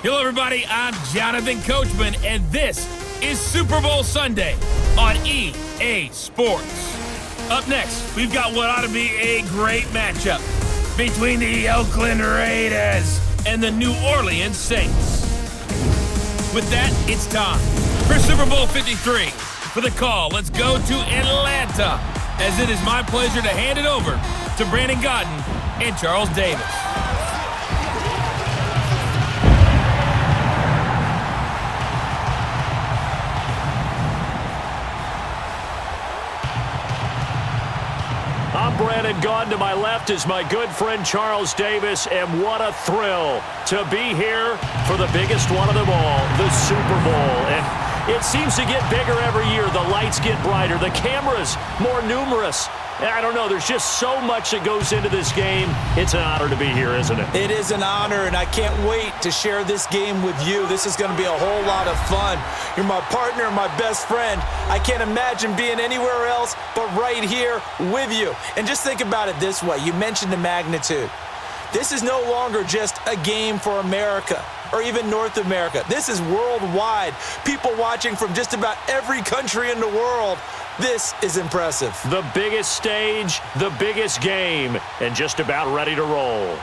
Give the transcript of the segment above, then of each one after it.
Hello, everybody. I'm Jonathan Coachman, and this is Super Bowl Sunday on EA Sports. Up next, we've got what ought to be a great matchup between the Oakland Raiders and the New Orleans Saints. With that, it's time for Super Bowl 53. For the call, let's go to Atlanta, as it is my pleasure to hand it over to Brandon Godden and Charles Davis. I'm Brandon Gaudin. To my left is my good friend Charles Davis, and what a thrill to be here for the biggest one of them all, the Super Bowl. And it seems to get bigger every year. The lights get brighter, the cameras more numerous. I don't know, there's just so much that goes into this game. It's an honor to be here, isn't it? It is an honor, and I can't wait to share this game with you. This is going to be a whole lot of fun. You're my partner, my best friend. I can't imagine being anywhere else but right here with you. And just think about it this way. You mentioned the magnitude. This is no longer just a game for America or even North America. This is worldwide. People watching from just about every country in the world. This is impressive. The biggest stage, the biggest game, and just about ready to roll.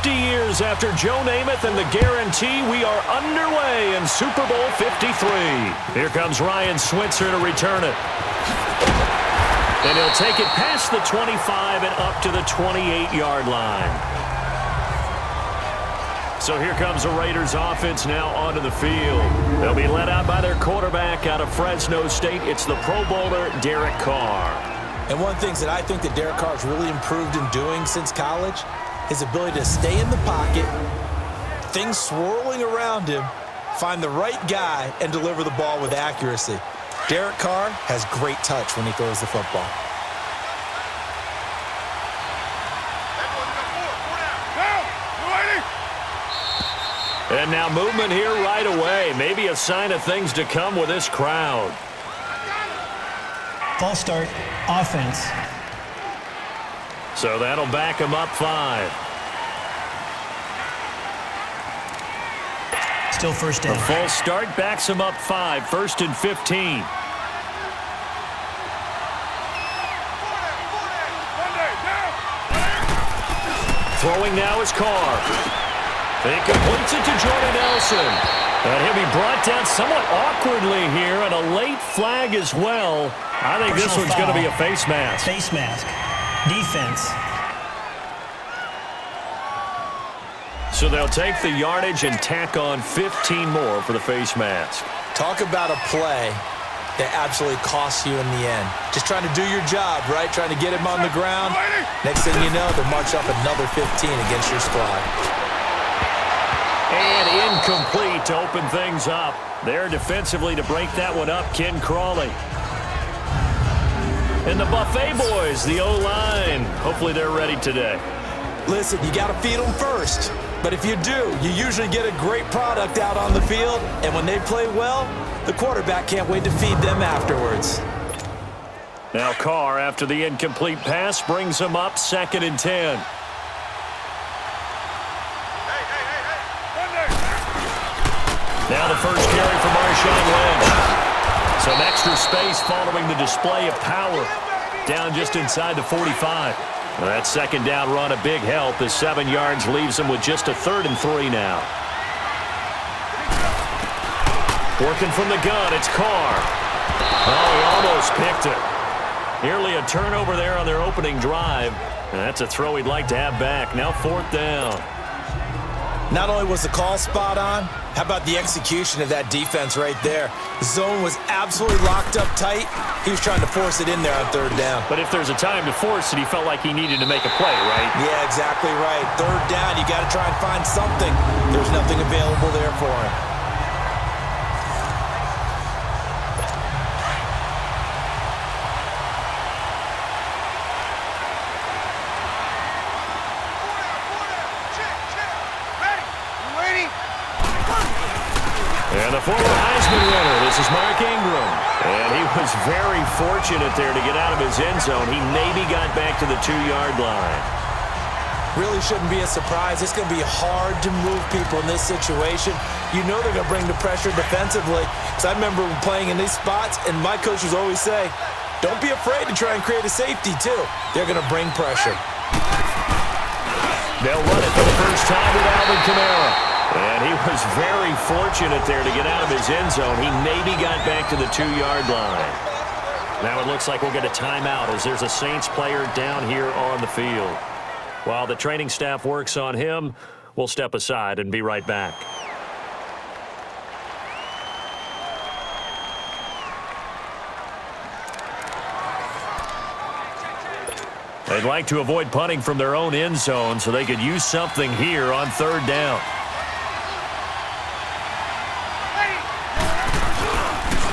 Years after Joe Namath and the guarantee, we are underway in Super Bowl 53. Here comes Ryan Switzer to return it. And he'll take it past the 25 and up to the 28-yard line. So here comes the Raiders offense now onto the field. They'll be led out by their quarterback out of Fresno State. It's the Pro Bowler, Derek Carr. And one thing that I think that Derek Carr has really improved in doing since college, his ability to stay in the pocket, things swirling around him, find the right guy, and deliver the ball with accuracy. Derek Carr has great touch when he throws the football. And now movement here right away. Maybe a sign of things to come with this crowd. False start, offense. So that'll back him up 5. Still first down. The false start backs him up 5, 1st and 15. Throwing now is Carr. He completes it to Jordan Nelson. And he'll be brought down somewhat awkwardly here, and a late flag as well. I think this one's going to be a face mask. Face mask. Defense. So they'll take the yardage and tack on 15 more for the face mask. Talk about a play that absolutely costs you in the end. Just trying to do your job, right? Trying to get him on the ground. Next thing you know, they'll march off another 15 against your squad. And incomplete to open things up. There defensively to break that one up, Ken Crawley. And the Buffet boys, the O-line. Hopefully they're ready today. Listen, you got to feed them first. But if you do, you usually get a great product out on the field. And when they play well, the quarterback can't wait to feed them afterwards. Now Carr, after the incomplete pass, brings him up 2nd and 10. Now the first carry for Marshawn Lynch. Some extra space following the display of power. Down just inside the 45. Well, that second down run a big help as 7 yards leaves him with just a 3rd and 3 now. Working from the gun, it's Carr. Oh, he almost picked it. Nearly a turnover there on their opening drive. And that's a throw he'd like to have back. Now 4th down. Not only was the call spot on, how about the execution of that defense right there? The zone was absolutely locked up tight. He was trying to force it in there on 3rd down. But if there's a time to force it, he felt like he needed to make a play, right? Yeah, exactly right. 3rd down, you got to try and find something. There's nothing available there for him. And the former Heisman winner, this is Mark Ingram. And he was very fortunate there to get out of his end zone. He maybe got back to the 2-yard line. Really shouldn't be a surprise. It's going to be hard to move people in this situation. You know they're going to bring the pressure defensively. Because I remember playing in these spots, and my coaches always say, don't be afraid to try and create a safety, too. They're going to bring pressure. They'll run it for the first time with Alvin Kamara. And he was very fortunate there to get out of his end zone. He maybe got back to the 2-yard line. Now it looks like we'll get a timeout as there's a Saints player down here on the field. While the training staff works on him, we'll step aside and be right back. They'd like to avoid punting from their own end zone so they could use something here on 3rd down.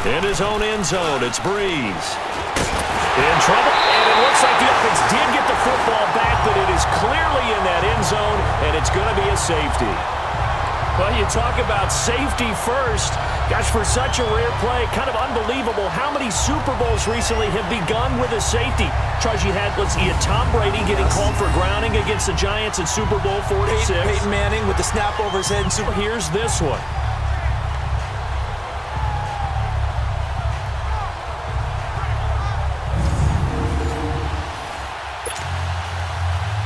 In his own end zone, it's Breeze. In trouble, and it looks like the offense did get the football back, but it is clearly in that end zone, and it's going to be a safety. Well, you talk about safety first. Gosh, for such a rare play, kind of unbelievable how many Super Bowls recently have begun with a safety. Charles, you had Tom Brady getting called for grounding against the Giants in Super Bowl 46. Peyton Manning with the snap over his head in Super Bowl. Here's this one.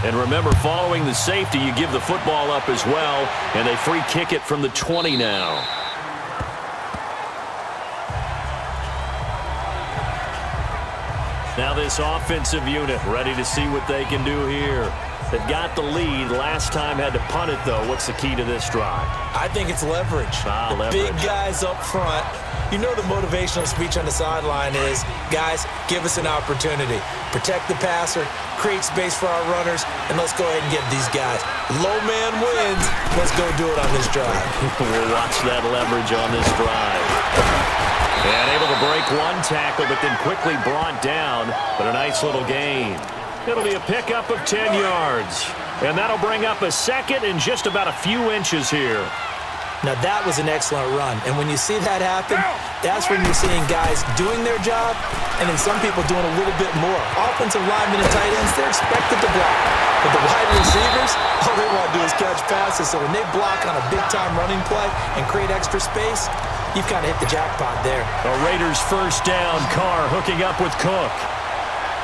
And remember, following the safety, you give the football up as well, and they free kick it from the 20 now. Now this offensive unit ready to see what they can do here. They've got the lead. Last time had to punt it, though. What's the key to this drive? I think it's leverage. Leverage. Big guys up front. You know the motivational speech on the sideline is, guys, give us an opportunity. Protect the passer, create space for our runners, and let's go ahead and get these guys. Low man wins. Let's go do it on this drive. We'll watch that leverage on this drive. And able to break one tackle, but then quickly brought down. But a nice little gain. It'll be a pickup of 10 yards. And that'll bring up a second and just about a few inches here. Now that was an excellent run. And when you see that happen, that's when you're seeing guys doing their job and then some people doing a little bit more. Offensive linemen and tight ends, they're expected to block. But the wide receivers, all they want to do is catch passes. So when they block on a big-time running play and create extra space, you've kind of hit the jackpot there. The Raiders first down. Carr hooking up with Cook.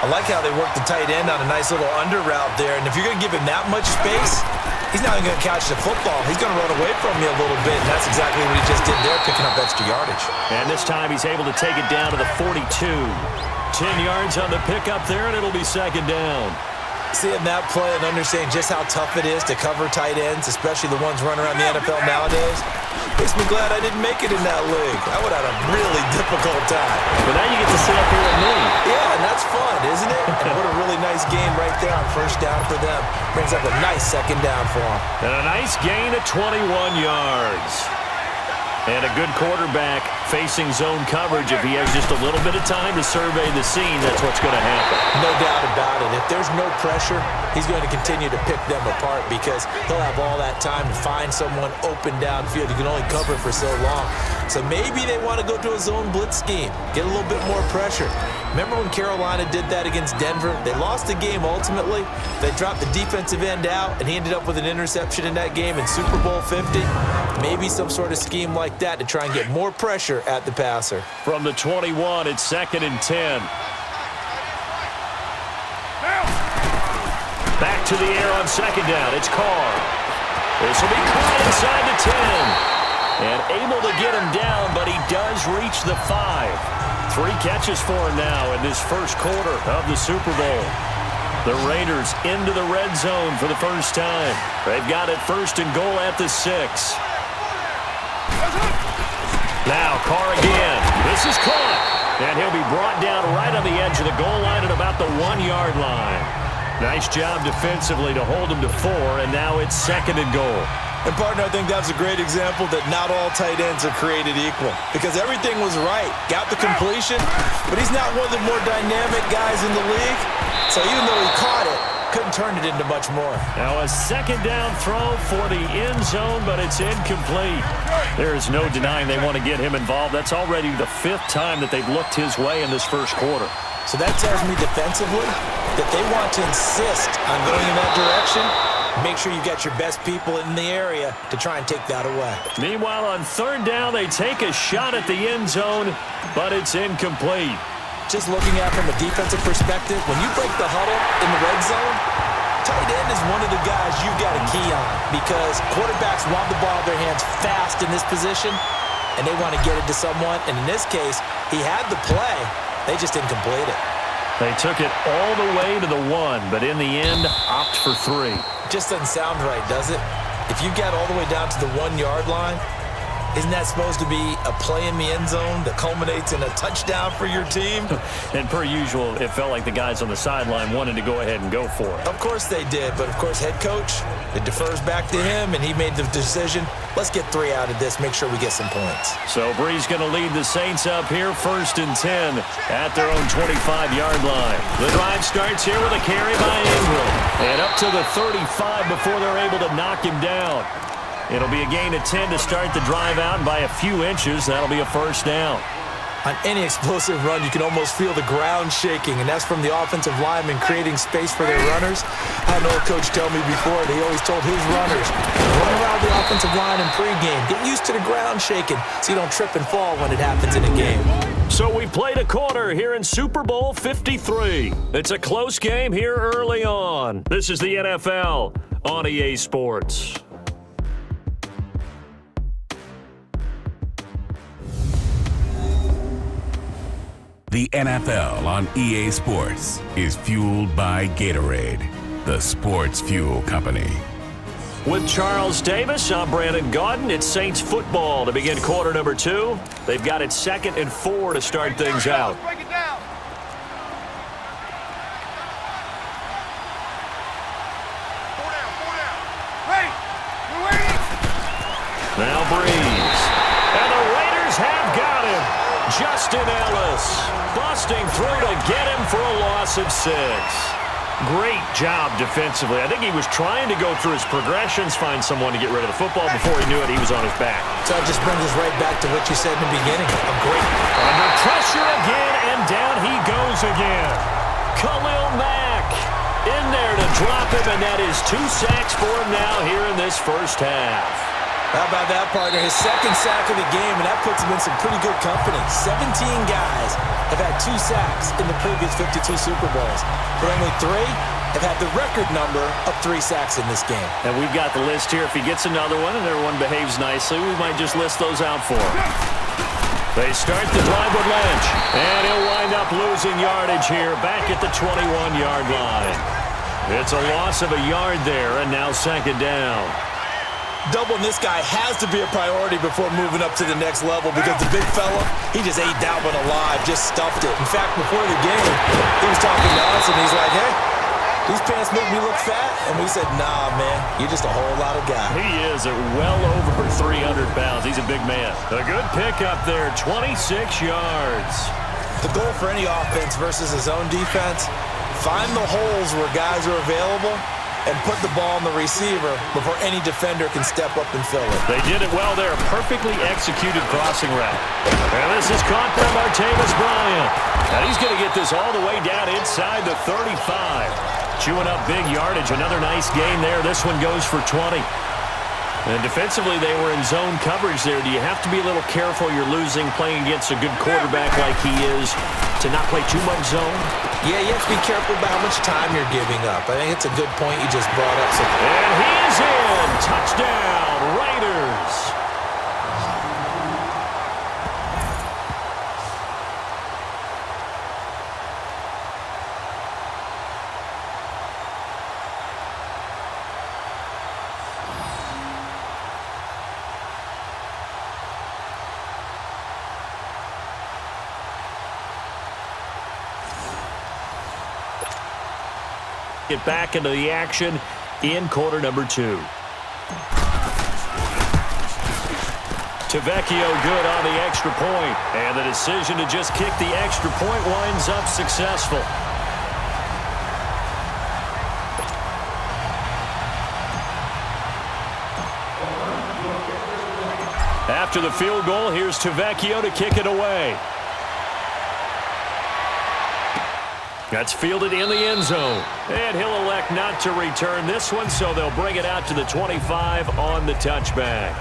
I like how they work the tight end on a nice little under route there. And if you're going to give him that much space, he's not even going to catch the football. He's going to run away from you a little bit, and that's exactly what he just did there, picking up extra yardage. And this time he's able to take it down to the 42. 10 yards on the pickup there, and it'll be second down. Seeing that play and understanding just how tough it is to cover tight ends, especially the ones running around the NFL nowadays, makes me glad I didn't make it in that league. I would have had a really difficult time. But now you get to sit up here with me. Yeah, and that's fun, isn't it? And what a really nice game right there on first down for them. Brings up a nice second down for them. And a nice gain of 21 yards. And a good quarterback facing zone coverage. If he has just a little bit of time to survey the scene, that's what's going to happen. No doubt about it. If there's no pressure, he's going to continue to pick them apart because he'll have all that time to find someone open downfield. He can only cover for so long. So maybe they want to go to a zone blitz scheme, get a little bit more pressure. Remember when Carolina did that against Denver? They lost the game ultimately. They dropped the defensive end out, and he ended up with an interception in that game in Super Bowl 50. Maybe some sort of scheme like that to try and get more pressure at the passer. From the 21, it's second and 10. Back to the air on second down. It's Carr. This will be caught inside the 10. And able to get him down, but he does reach the 5. 3 catches for him now in this first quarter of the Super Bowl. The Raiders into the red zone for the first time. They've got it 1st and goal at the 6. Now Carr again. This is caught. And he'll be brought down right on the edge of the goal line at about the 1-yard line. Nice job defensively to hold him to 4, and now it's 2nd and goal. And, partner, I think that's a great example that not all tight ends are created equal because everything was right. Got the completion, but he's not one of the more dynamic guys in the league. So even though he caught it, couldn't turn it into much more. Now a 2nd down throw for the end zone, but it's incomplete. There is no denying they want to get him involved. That's already the 5th time that they've looked his way in this first quarter. So that tells me defensively that they want to insist on going in that direction. Make sure you get your best people in the area to try and take that away. Meanwhile, on 3rd down, they take a shot at the end zone, but it's incomplete. Just looking at it from a defensive perspective, when you break the huddle in the red zone, tight end is one of the guys you've got to key on because quarterbacks want the ball in their hands fast in this position, and they want to get it to someone. And in this case, he had the play. They just didn't complete it. They took it all the way to the 1, but in the end, opt for 3. Just doesn't sound right, does it? If you get all the way down to the 1-yard line, isn't that supposed to be a play in the end zone that culminates in a touchdown for your team? And per usual, it felt like the guys on the sideline wanted to go ahead and go for it. Of course they did, but of course head coach, it defers back to him, and he made the decision, let's get 3 out of this, make sure we get some points. So Bree's going to lead the Saints up here 1st and 10 at their own 25-yard line. The drive starts here with a carry by Ingram. And up to the 35 before they're able to knock him down. It'll be a gain of 10 to start the drive out, and by a few inches, that'll be a 1st down. On any explosive run, you can almost feel the ground shaking, and that's from the offensive linemen creating space for their runners. I had an old coach tell me before that he always told his runners, run around the offensive line in pregame. Get used to the ground shaking so you don't trip and fall when it happens in a game. So we played a quarter here in Super Bowl 53. It's a close game here early on. This is the NFL on EA Sports. The NFL on EA Sports is fueled by Gatorade, the sports fuel company. With Charles Davis, I'm Brandon Gaudin. It's Saints football to begin quarter number 2. They've got it 2nd and 4 to start things out. Now Breeze. And the Raiders have got him. Justin Ellis busting through to get him for a loss of 6. Great job defensively. I think he was trying to go through his progressions, find someone to get rid of the football. Before he knew it, he was on his back. So it just brings us right back to what you said in the beginning. A great. Under pressure again, and down he goes again. Khalil Mack in there to drop him, and that is 2 sacks for him now here in this first half. How about that, partner? His 2nd sack of the game, and that puts him in some pretty good company. 17 guys have had 2 sacks in the previous 52 Super Bowls, but only 3 have had the record number of 3 sacks in this game. And we've got the list here. If he gets another one and everyone behaves nicely, we might just list those out for him. They start the drive with Lynch, and he'll wind up losing yardage here back at the 21-yard line. It's a loss of a yard there, and now 2nd down. Doubling this guy has to be a priority before moving up to the next level because the big fella, he just ate that one alive, just stuffed it. In fact, before the game, he was talking to us, and he's like, hey, these pants make me look fat. And we said, nah, man, you're just a whole lot of guy. He is at well over 300 pounds. He's a big man. A good pickup there, 26 yards. The goal for any offense versus his own defense, find the holes where guys are available and put the ball on the receiver before any defender can step up and fill it. They did it well there. Perfectly executed crossing route. And this is caught by Martavis Bryant. And he's going to get this all the way down inside the 35. Chewing up big yardage. Another nice gain there. This one goes for 20. And defensively, they were in zone coverage there. Do you have to be a little careful? You're losing playing against a good quarterback like he is to not play too much zone? Yeah, you have to be careful about how much time you're giving up. I think it's a good point you just brought up. And he's in. Touchdown, Raiders. Get back into the action in quarter number 2. Tavecchio good on the extra point, and the decision to just kick the extra point winds up successful. After the field goal, here's Tavecchio to kick it away. That's fielded in the end zone. And he'll elect not to return this one, so they'll bring it out to the 25 on the touchback.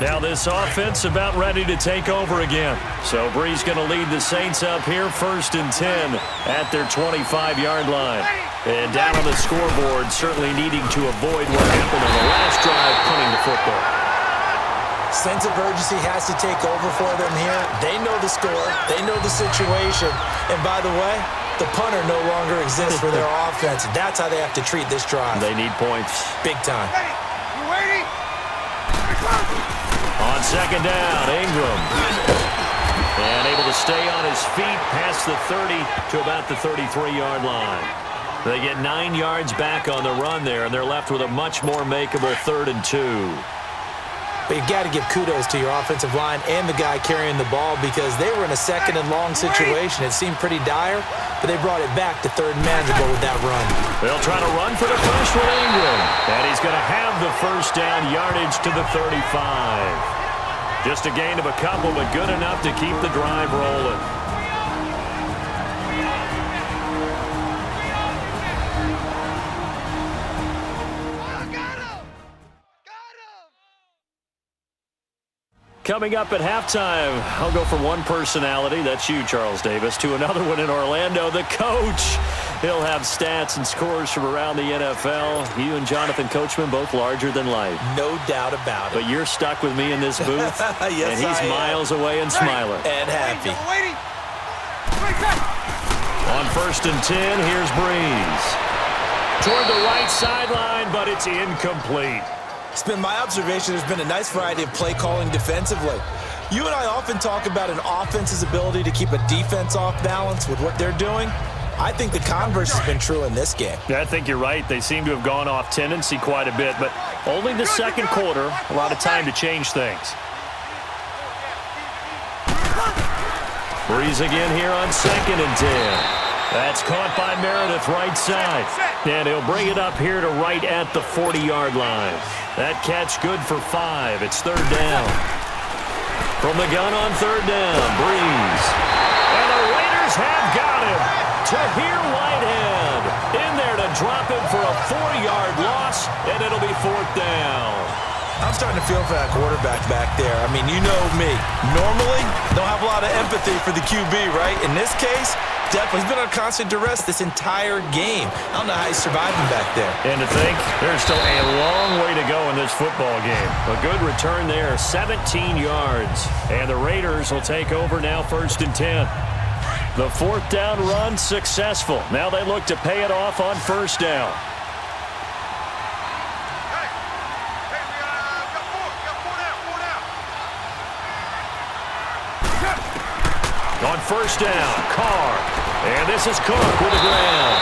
Now this offense about ready to take over again. So Bree's going to lead the Saints up here, 1st and 10 at their 25-yard line. And down on the scoreboard, certainly needing to avoid what happened on the last drive, punting the football. Sense of urgency has to take over for them here. They know the score. They know the situation. And by the way, the punter no longer exists for their offense. That's how they have to treat this drive. They need points. Big time. You waiting? On second down, Ingram. And able to stay on his feet past the 30 to about the 33-yard line. They get 9 yards back on the run there, and they're left with a much more makeable 3rd and 2. But you got to give kudos to your offensive line and the guy carrying the ball because they were in a 2nd and long situation. It seemed pretty dire, but they brought it back to 3rd and manageable with that run. They'll try to run for the freshman Ingram. And he's going to have the first down yardage to the 35. Just a gain of a couple, but good enough to keep the drive rolling. Coming up at halftime, I'll go from one personality, that's you, Charles Davis, to another one in Orlando, the coach. He'll have stats and scores from around the NFL. You and Jonathan Coachman, both larger than life. No doubt about it. But you're stuck with me in this booth, yes, and he's miles away and smiling. And happy. On 1st and 10, here's Breeze. Toward the right sideline, but it's incomplete. It's been my observation there's been a nice variety of play calling defensively. You and I often talk about an offense's ability to keep a defense off balance with what they're doing. I think the converse has been true in this game. Yeah, I think you're right. They seem to have gone off tendency quite a bit, but only the second quarter, a lot of time to change things. Breeze again here on 2nd and 10. That's caught by Meredith right side. And he'll bring it up here to right at the 40-yard line. That catch good for 5. It's 3rd down. From the gun on 3rd down, Breeze. And the Raiders have got him. Tahir Whitehead in there to drop him for a 4-yard loss, and it'll be 4th down. I'm starting to feel for that quarterback back there. I mean, you know me. Normally, don't have a lot of empathy for the QB, right? In this case, definitely. He's been under constant duress this entire game. I don't know how he's surviving back there. And to think, there's still a long way to go in this football game. A good return there, 17 yards. And the Raiders will take over now, 1st and 10. The 4th down run successful. Now they look to pay it off on 1st down. On 1st down, Carr. And this is Cook with the ground.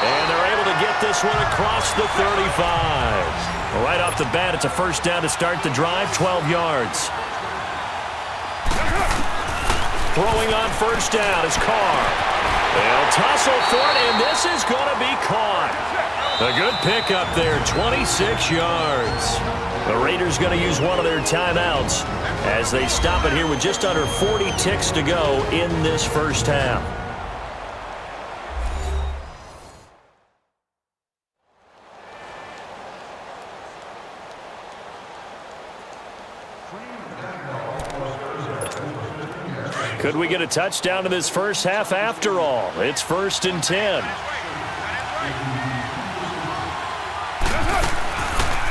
And they're able to get this one across the 35. Right off the bat, it's a 1st down to start the drive, 12 yards. Throwing on 1st down is Carr. They'll tussle for it, and this is going to be caught. A good pickup there, 26 yards. The Raiders going to use one of their timeouts as they stop it here with just under 40 ticks to go in this 1st half. Could we get a touchdown in this 1st half after all? It's 1st and 10.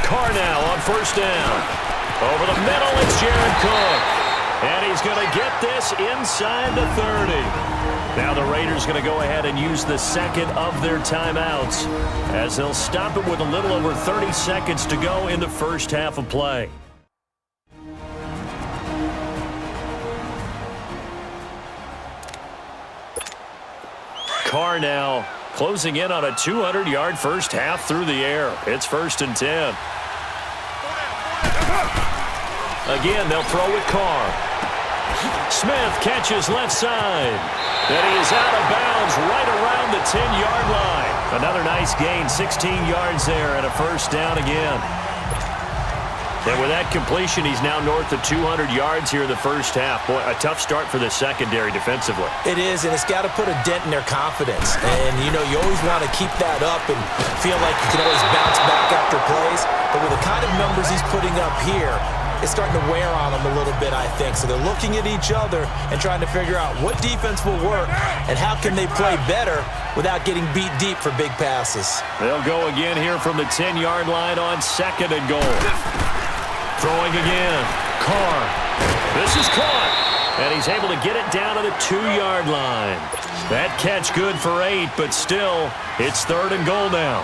Carr now on 1st down. Over the middle, it's Jared Cook. And he's going to get this inside the 30. Now the Raiders going to go ahead and use the 2nd of their timeouts as they'll stop it with a little over 30 seconds to go in the 1st half of play. Carr now closing in on a 200-yard first half through the air. It's 1st and 10. Again, they'll throw with Carr. Smith catches left side. Then he is out of bounds right around the 10-yard line. Another nice gain, 16 yards there, and a first down again. And with that completion, he's now north of 200 yards here in the first half. Boy, a tough start for the secondary defensively. It is, and it's got to put a dent in their confidence. And, you know, you always want to keep that up and feel like you can always bounce back after plays. But with the kind of numbers he's putting up here, it's starting to wear on them a little bit, I think. So they're looking at each other and trying to figure out what defense will work and how can they play better without getting beat deep for big passes. They'll go again here from the 10-yard line on 2nd and goal. Throwing again. Carr. This is caught. And he's able to get it down to the 2-yard line. That catch good for 8, but still, it's 3rd and goal now.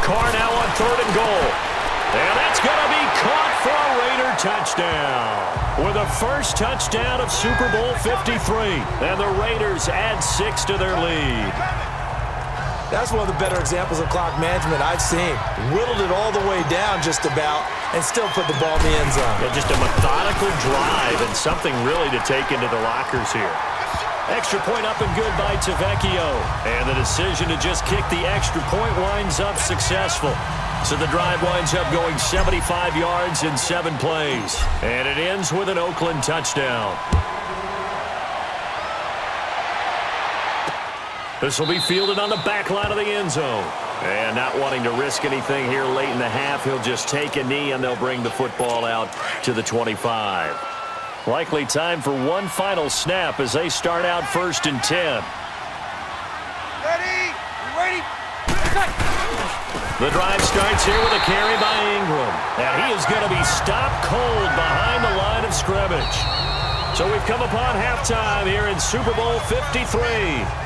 Carr now on 3rd and goal. And that's going to be caught for a Raider touchdown. With the first touchdown of Super Bowl 53. And the Raiders add 6 to their lead. That's one of the better examples of clock management I've seen. Whittled it all the way down just about and still put the ball in the end zone. Yeah, just a methodical drive and something really to take into the lockers here. Extra point up and good by Tavecchio. And the decision to just kick the extra point winds up successful. So the drive winds up going 75 yards in 7 plays. And it ends with an Oakland touchdown. This will be fielded on the back line of the end zone. And not wanting to risk anything here late in the half, he'll just take a knee and they'll bring the football out to the 25. Likely time for one final snap as they start out 1st and 10. Ready? The drive starts here with a carry by Ingram. And he is going to be stopped cold behind the line of scrimmage. So we've come upon halftime here in Super Bowl 53.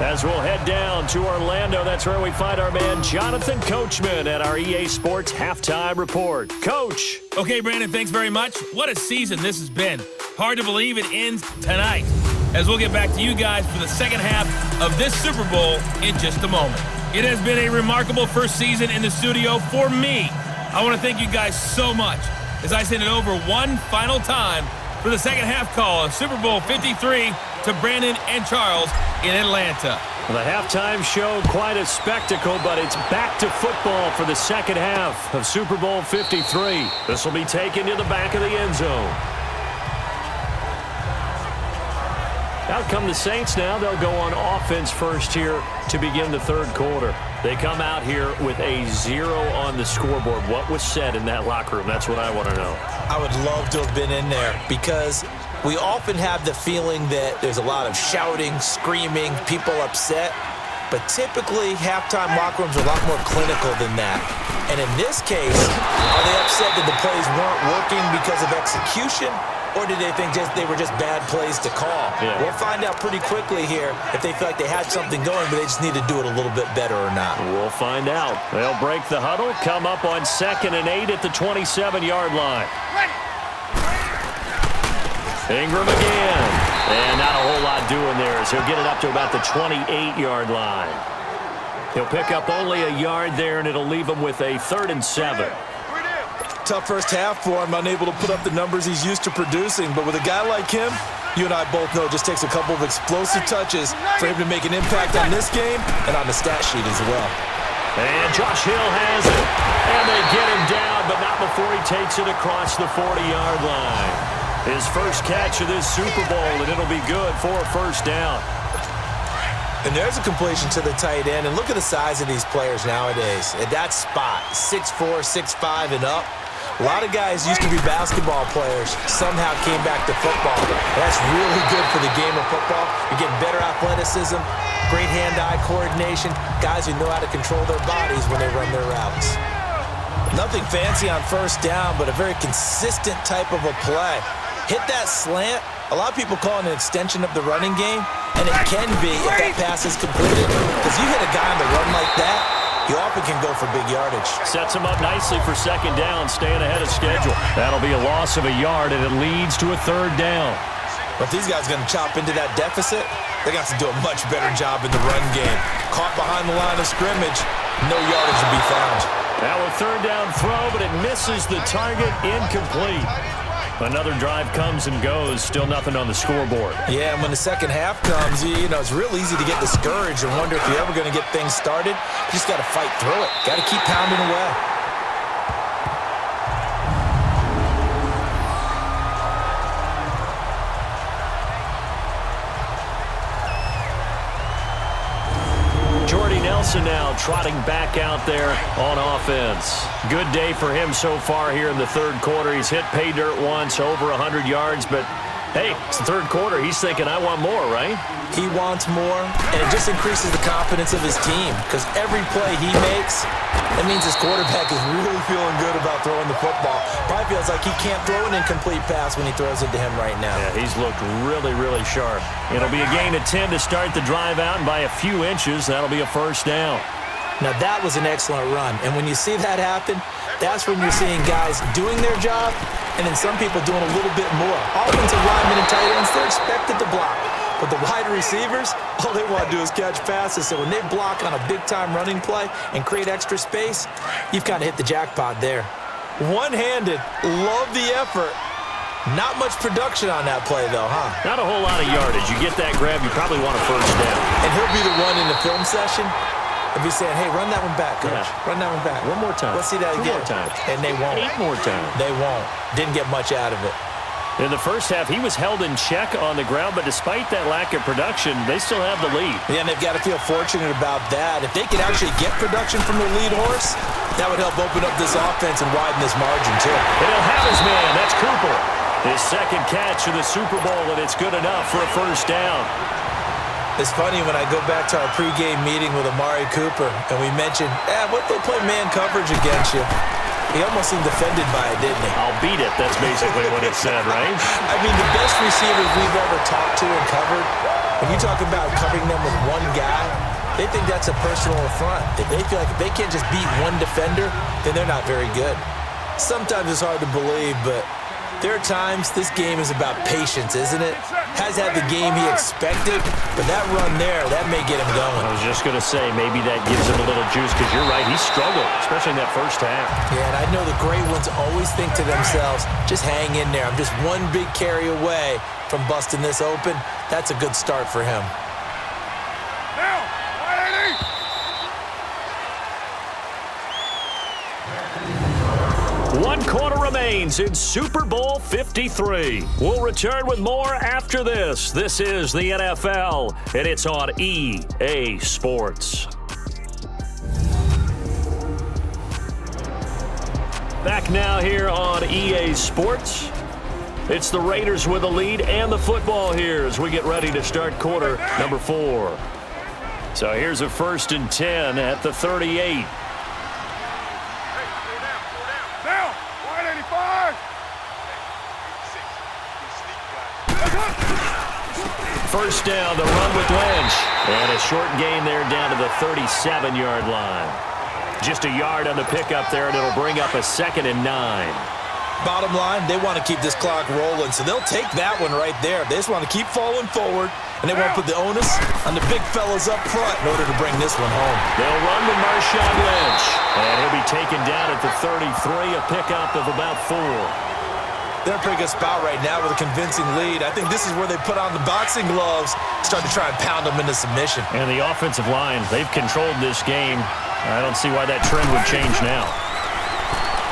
As we'll head down to Orlando, that's where we find our man Jonathan Coachman at our EA Sports Halftime Report. Coach. Okay, Brandon, thanks very much. What a season this has been. Hard to believe it ends tonight. As we'll get back to you guys for the second half of this Super Bowl in just a moment. It has been a remarkable first season in the studio for me. I want to thank you guys so much as I send it over one final time for the second half call of Super Bowl 53 to Brandon and Charles in Atlanta. The halftime show, quite a spectacle, but it's back to football for the second half of Super Bowl 53. This will be taken to the back of the end zone. Out come the Saints now. They'll go on offense first here to begin the 3rd quarter. They come out here with a 0 on the scoreboard. What was said in that locker room? That's what I want to know. I would love to have been in there because we often have the feeling that there's a lot of shouting, screaming, people upset. But typically, halftime locker rooms are a lot more clinical than that. And in this case, are they upset that the plays weren't working because of execution? Or did they think they were just bad plays to call? Yeah. We'll find out pretty quickly here if they feel like they had something going, but they just need to do it a little bit better or not. We'll find out. They'll break the huddle, come up on 2nd and 8 at the 27-yard line. Ingram again. And not a whole lot doing there as he'll get it up to about the 28-yard line. He'll pick up only a yard there, and it'll leave him with a 3rd and 7. Tough first half for him, unable to put up the numbers he's used to producing. But with a guy like him, you and I both know it just takes a couple of explosive touches for him to make an impact on this game and on the stat sheet as well. And Josh Hill has it. And they get him down, but not before he takes it across the 40-yard line. His first catch of this Super Bowl, and it'll be good for a first down. And there's a completion to the tight end. And look at the size of these players nowadays. At that spot, 6'4", 6'5", and up. A lot of guys used to be basketball players, somehow came back to football. That's really good for the game of football. You're getting better athleticism, great hand-eye coordination, guys who know how to control their bodies when they run their routes. Nothing fancy on first down, but a very consistent type of a play. Hit that slant. A lot of people call it an extension of the running game, and it can be if that pass is completed. Because you hit a guy on the run like that, you often can go for big yardage. Sets him up nicely for 2nd down, staying ahead of schedule. That'll be a loss of a yard, and it leads to a 3rd down. But if these guys are going to chop into that deficit, they're going to have to do a much better job in the run game. Caught behind the line of scrimmage, no yardage to be found. Now a third down throw, but it misses the target, incomplete. Another drive comes and goes, still nothing on the scoreboard. Yeah, and when the second half comes, you know, it's real easy to get discouraged and wonder if you're ever going to get things started. You just got to fight through it. Got to keep pounding away. Nelson now trotting back out there on offense. Good day for him so far here in the third quarter. He's hit pay dirt once, over 100 yards, but hey, it's the third quarter. He's thinking, I want more, right? He wants more, and it just increases the confidence of his team because every play he makes, that means his quarterback is really feeling good about throwing the football. Probably feels like he can't throw an incomplete pass when he throws it to him right now. Yeah, he's looked really, really sharp. It'll be a gain of 10 to start the drive out, and by a few inches, that'll be a first down. Now, that was an excellent run, and when you see that happen, that's when you're seeing guys doing their job and then some people doing a little bit more. Offensive linemen and tight ends, they're expected to block. But the wide receivers, all they want to do is catch passes. So when they block on a big-time running play and create extra space, you've kind of hit the jackpot there. One-handed, love the effort. Not much production on that play, though, huh? Not a whole lot of yardage. You get that grab, you probably want a first down. And he'll be the one in the film session. He'll be saying, hey, run that one back, coach. Yeah. Run that one back. One more time. Let's see that again. 2 more times. And they won't. 8 more times. They won't. Didn't get much out of it. In the first half, he was held in check on the ground, but despite that lack of production, they still have the lead. Yeah, and they've got to feel fortunate about that. If they could actually get production from their lead horse, that would help open up this offense and widen this margin, too. And he'll have his man. That's Cooper. His second catch of the Super Bowl, and it's good enough for a first down. It's funny when I go back to our pregame meeting with Amari Cooper, and we mentioned, what they play man coverage against you. He almost seemed offended by it, didn't he? I'll beat it. That's basically what it said, right? I mean, the best receivers we've ever talked to and covered, when you talk about covering them with one guy, they think that's a personal affront. If they feel like if they can't just beat one defender, then they're not very good. Sometimes it's hard to believe, but there are times this game is about patience, isn't it? Has had the game he expected, but that run there, that may get him going. I was just going to say, maybe that gives him a little juice, because you're right, he struggled, especially in that first half. Yeah, and I know the great ones always think to themselves, just hang in there. I'm just one big carry away from busting this open. That's a good start for him. One quarter remains in Super Bowl 53. We'll return with more after this. This is the NFL, and it's on EA Sports. Back now here on EA Sports. It's the Raiders with the lead and the football here as we get ready to start quarter number 4. So here's a 1st and 10 at the 38. First down, the run with Lynch. And a short gain there down to the 37-yard line. Just a yard on the pickup there, and it'll bring up a 2nd and 9. Bottom line, they want to keep this clock rolling, so they'll take that one right there. They just want to keep falling forward, and they won't put the onus on the big fellas up front in order to bring this one home. They'll run with Marshawn Lynch, and he'll be taken down at the 33, a pickup of about 4. They're in a pretty good spot right now with a convincing lead. I think this is where they put on the boxing gloves, start to try and pound them into submission. And the offensive line, they've controlled this game. I don't see why that trend would change now.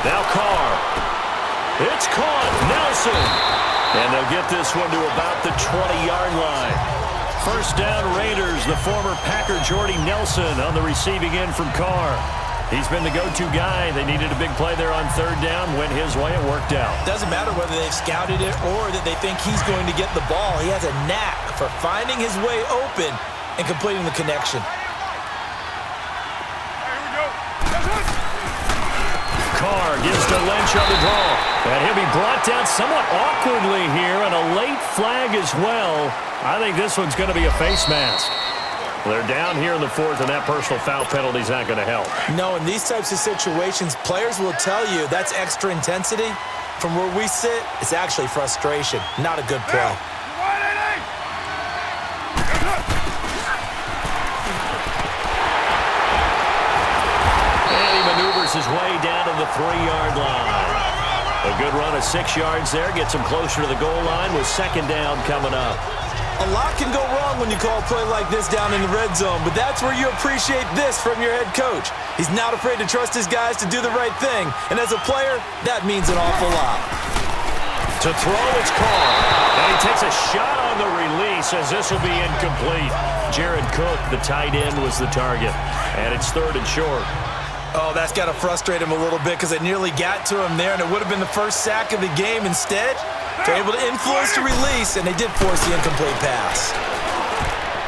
Now Carr. It's caught. Nelson. And they'll get this one to about the 20-yard line. First down, Raiders. The former Packer Jordy Nelson on the receiving end from Carr. He's been the go-to guy. They needed a big play there on 3rd down. Went his way. It worked out. Doesn't matter whether they've scouted it or that they think he's going to get the ball. He has a knack for finding his way open and completing the connection. Carr gives to Lynch on the draw. And he'll be brought down somewhat awkwardly here, and a late flag as well. I think this one's going to be a face mask. They're down here in the 4th, and that personal foul penalty is not going to help. No, in these types of situations, players will tell you that's extra intensity. From where we sit, it's actually frustration, not a good play. forces his way down to the 3-yard line. A good run of 6 yards there gets him closer to the goal line with second down coming up. A lot can go wrong when you call a play like this down in the red zone, but that's where you appreciate this from your head coach. He's not afraid to trust his guys to do the right thing, and as a player, that means an awful lot. To throw, it's caught. And he takes a shot on the release as this will be incomplete. Jared Cook, the tight end, was the target. And it's 3rd and short. Oh, that's got to frustrate him a little bit because it nearly got to him there, and it would have been the first sack of the game. Instead, they're able to influence the release, and they did force the incomplete pass.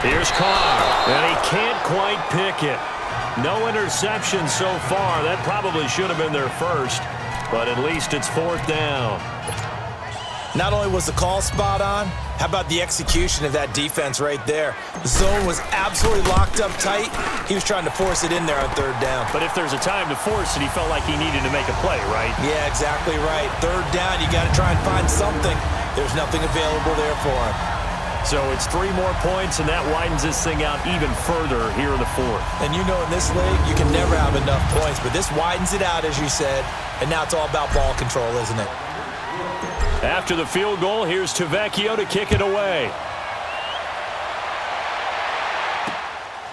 Here's Carr, and he can't quite pick it. No interception so far. That probably should have been their first, but at least it's 4th down. Not only was the call spot on, how about the execution of that defense right there? The zone was absolutely locked up tight. He was trying to force it in there on 3rd down. But if there's a time to force it, he felt like he needed to make a play, right? Yeah, exactly right. 3rd down, you got to try and find something. There's nothing available there for him. So it's 3 more points, and that widens this thing out even further here in the 4th. And you know in this league, you can never have enough points, but this widens it out, as you said, and now it's all about ball control, isn't it? After the field goal, here's Tavecchio to kick it away.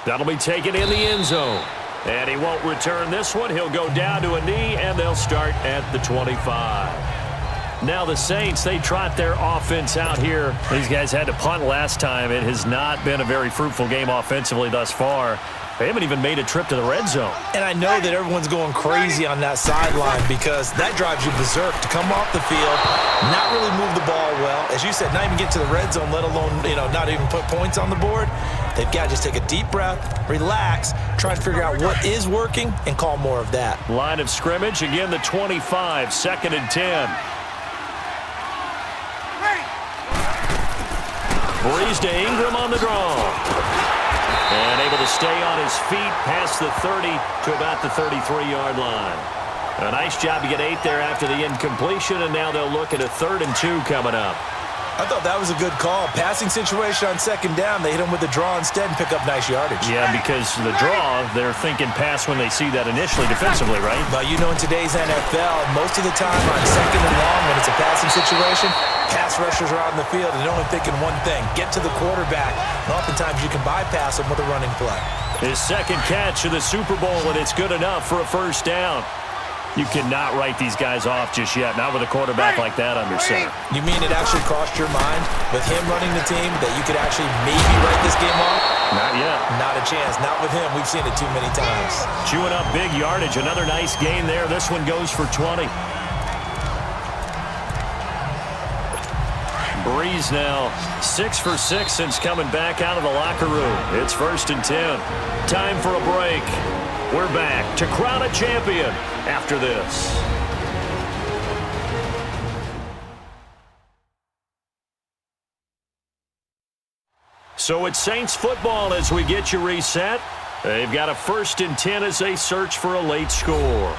That'll be taken in the end zone. And he won't return this one. He'll go down to a knee, and they'll start at the 25. Now the Saints, they trot their offense out here. These guys had to punt last time. It has not been a very fruitful game offensively thus far. They haven't even made a trip to the red zone. And I know that everyone's going crazy on that sideline because that drives you berserk to come off the field, not really move the ball well. As you said, not even get to the red zone, let alone, not even put points on the board. They've got to just take a deep breath, relax, try and figure out what is working, and call more of that. Line of scrimmage, again the 25, 2nd and 10. Breeze to Ingram on the draw. And able to stay on his feet past the 30 to about the 33-yard line. A nice job to get 8 there after the incompletion, and now they'll look at a 3rd and 2 coming up. I thought that was a good call. Passing situation on 2nd down, they hit him with the draw instead and pick up nice yardage. Yeah, because the draw, they're thinking pass when they see that initially defensively, right? But in today's NFL, most of the time on 2nd and long, when it's a passing situation, pass rushers are out in the field and they're only thinking one thing, get to the quarterback. And oftentimes you can bypass them with a running play. His 2nd catch of the Super Bowl, and it's good enough for a 1st down. You cannot write these guys off just yet, not with a quarterback like that under center. You mean it actually crossed your mind with him running the team that you could actually maybe write this game off? Not yet. Not a chance. Not with him. We've seen it too many times. Chewing up big yardage. Another nice gain there. This one goes for 20. Breeze now 6 for 6 since coming back out of the locker room. It's 1st and 10. Time for a break. We're back to crown a champion after this. So it's Saints football as we get you reset. They've got a 1st and 10 as they search for a late score.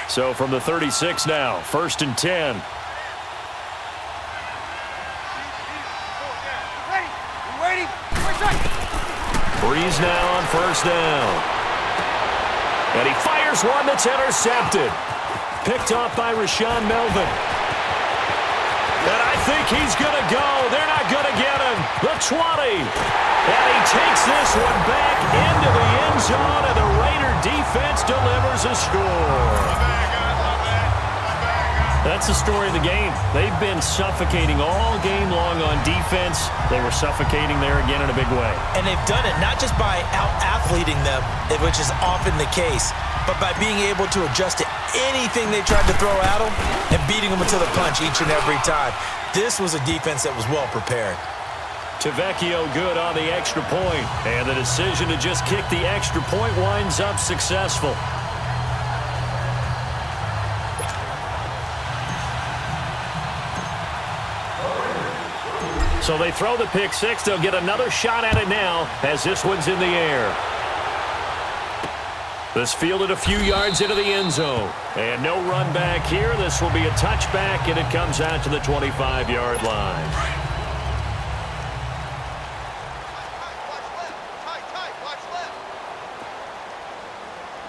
So from the 36 now, 1st and 10. Breeze now on 1st down. And he fires one that's intercepted. Picked off by Rashaan Melvin. And I think he's going to go. They're not going to get him. The 20. And he takes this one back into the end zone, and the Raider defense delivers a score. That's the story of the game. They've been suffocating all game long on defense. They were suffocating there again in a big way. And they've done it not just by out-athleting them, which is often the case, but by being able to adjust to anything they tried to throw at them and beating them until the punch each and every time. This was a defense that was well prepared. Tavecchio good on the extra point, and the decision to just kick the extra point winds up successful. So they throw the pick six. They'll get another shot at it now as this one's in the air. This fielded a few yards into the end zone. And no run back here. This will be a touchback, and it comes out to the 25-yard line.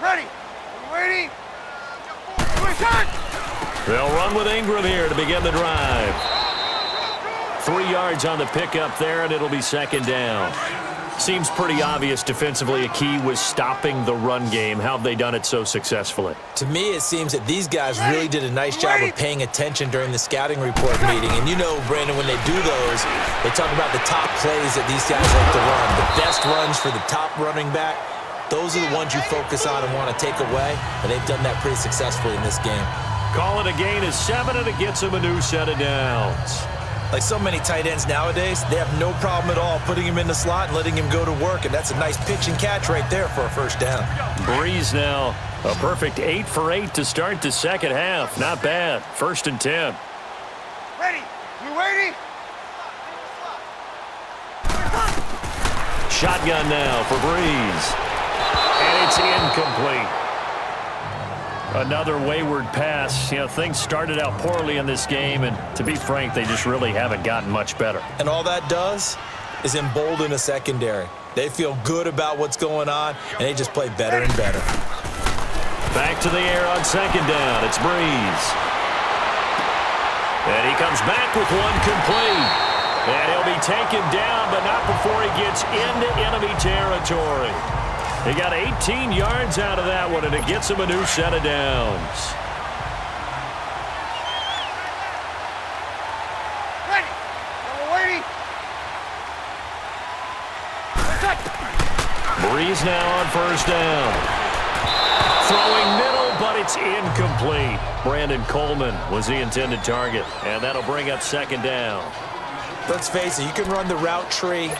Ready. Waiting. They'll run with Ingram here to begin the drive. 3 yards on the pickup there, and it'll be second down. Seems pretty obvious defensively a key was stopping the run game. How have they done it so successfully? To me, it seems that these guys really did a nice job of paying attention during the scouting report meeting. And you know, Brandon, when they do those, they talk about the top plays that these guys like to run. The best runs for the top running back, those are the ones you focus on and want to take away. And they've done that pretty successfully in this game. Call it a gain of 7, and it gets them a new set of downs. Like so many tight ends nowadays, they have no problem at all putting him in the slot and letting him go to work, and that's a nice pitch and catch right there for a first down. Breeze now, a perfect 8 for 8 to start the second half. Not bad. 1st and 10. Ready. You waiting? Shotgun now for Breeze. And it's incomplete. Another wayward pass. You know, things started out poorly in this game, and to be frank, they just really haven't gotten much better. And all that does is embolden a secondary. They feel good about what's going on, and they just play better and better. Back to the air on second down. It's Breeze. And he comes back with one complete. And he'll be taken down, but not before he gets into enemy territory. He got 18 yards out of that one, and it gets him a new set of downs. Ready. We're waiting. Breeze now on first down. Throwing middle, but it's incomplete. Brandon Coleman was the intended target, and that'll bring up second down. Let's face it, you can run the route tree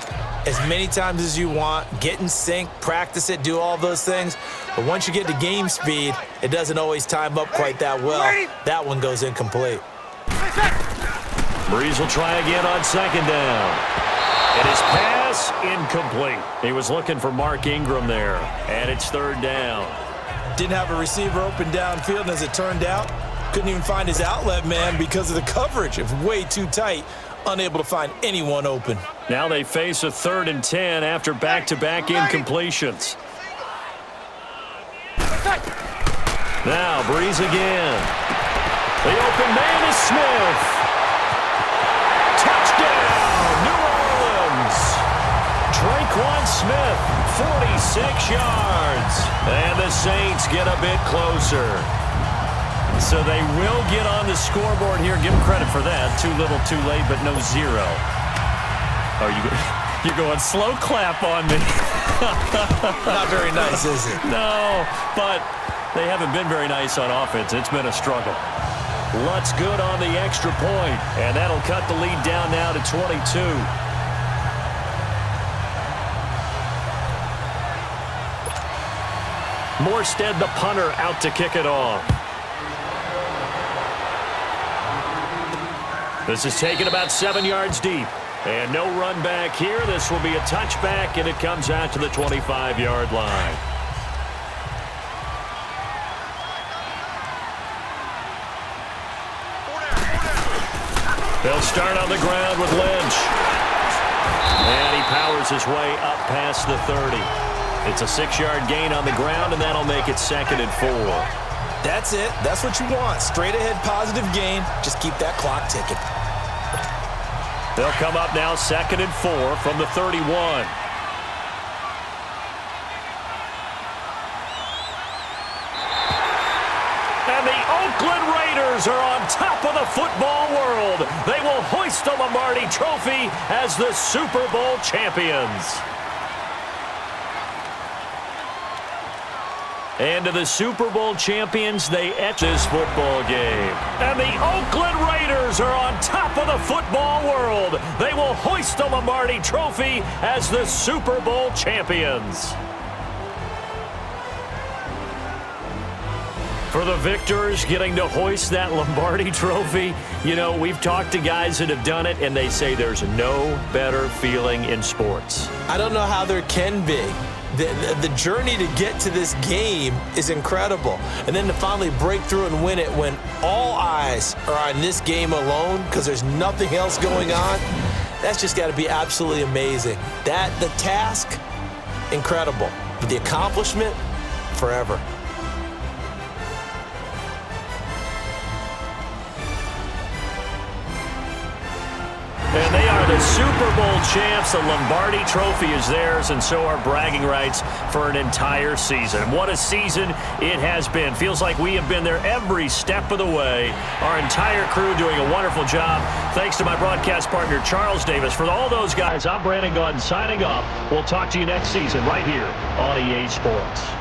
as many times as you want, get in sync, practice it, do all those things. But once you get to game speed, it doesn't always time up quite that well. That one goes incomplete. Breeze will try again on second down. And his pass, incomplete. He was looking for Mark Ingram there, and it's third down. Didn't have a receiver open downfield, and as it turned out, couldn't even find his outlet man because of the coverage. It was way too tight. Unable to find anyone open. Now they face a 3rd and 10 after back-to-back incompletions. Now Breeze again. The open man is Smith. Touchdown, New Orleans. Traquan Smith, 46 yards. And the Saints get a bit closer. So they will get on the scoreboard here. Give them credit for that. Too little, too late, but no 0. Oh, you're going slow clap on me. Not very nice, is it? No, but they haven't been very nice on offense. It's been a struggle. Lutz good on the extra point, and that'll cut the lead down now to 22. Morstead, the punter, out to kick it off. This is taken about 7 yards deep. And no run back here. This will be a touchback, and it comes out to the 25-yard line. They'll start on the ground with Lynch. And he powers his way up past the 30. It's a 6-yard gain on the ground, and that'll make it 2nd and 4. That's it. That's what you want. Straight ahead positive gain. Just keep that clock ticking. They'll come up now 2nd and 4 from the 31. And the Oakland Raiders are on top of the football world. They will hoist the Lombardi Trophy as the Super Bowl champions. And to the Super Bowl champions, they etch this football game. And the Oakland Raiders are on top of the football world. They will hoist the Lombardi Trophy as the Super Bowl champions. For the victors getting to hoist that Lombardi Trophy, you know, we've talked to guys that have done it, and they say there's no better feeling in sports. I don't know how there can be. The journey to get to this game is incredible. And then to finally break through and win it when all eyes are on this game alone because there's nothing else going on, that's just got to be absolutely amazing. The task, incredible. But the accomplishment, forever. And they are the Super Bowl champs. The Lombardi Trophy is theirs, and so are bragging rights for an entire season. What a season it has been. Feels like we have been there every step of the way. Our entire crew doing a wonderful job. Thanks to my broadcast partner, Charles Davis. For all those guys, I'm Brandon Gaudin signing off. We'll talk to you next season right here on EA Sports.